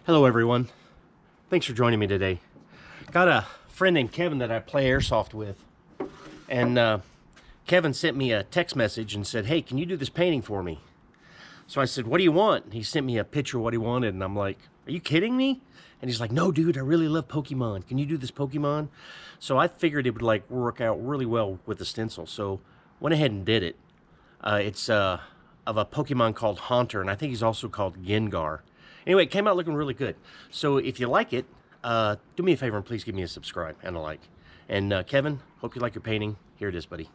Hello everyone. Thanks for joining me today. Got a friend named Kevin that I play airsoft with. And Kevin sent me a text message and said, hey, can you do this painting for me? So I said, what do you want? And he sent me a picture of what he wanted, and I'm like, are you kidding me? And he's like, no, dude, I really love Pokemon. Can you do this Pokemon? So I figured it would like work out really well with the stencil. So went ahead and did it. It's of a Pokemon called Haunter, and I think he's also called Gengar. Anyway, it came out looking really good. So if you like it, do me a favor and please give me a subscribe and a like. And Kevin, hope you like your painting. Here it is, buddy.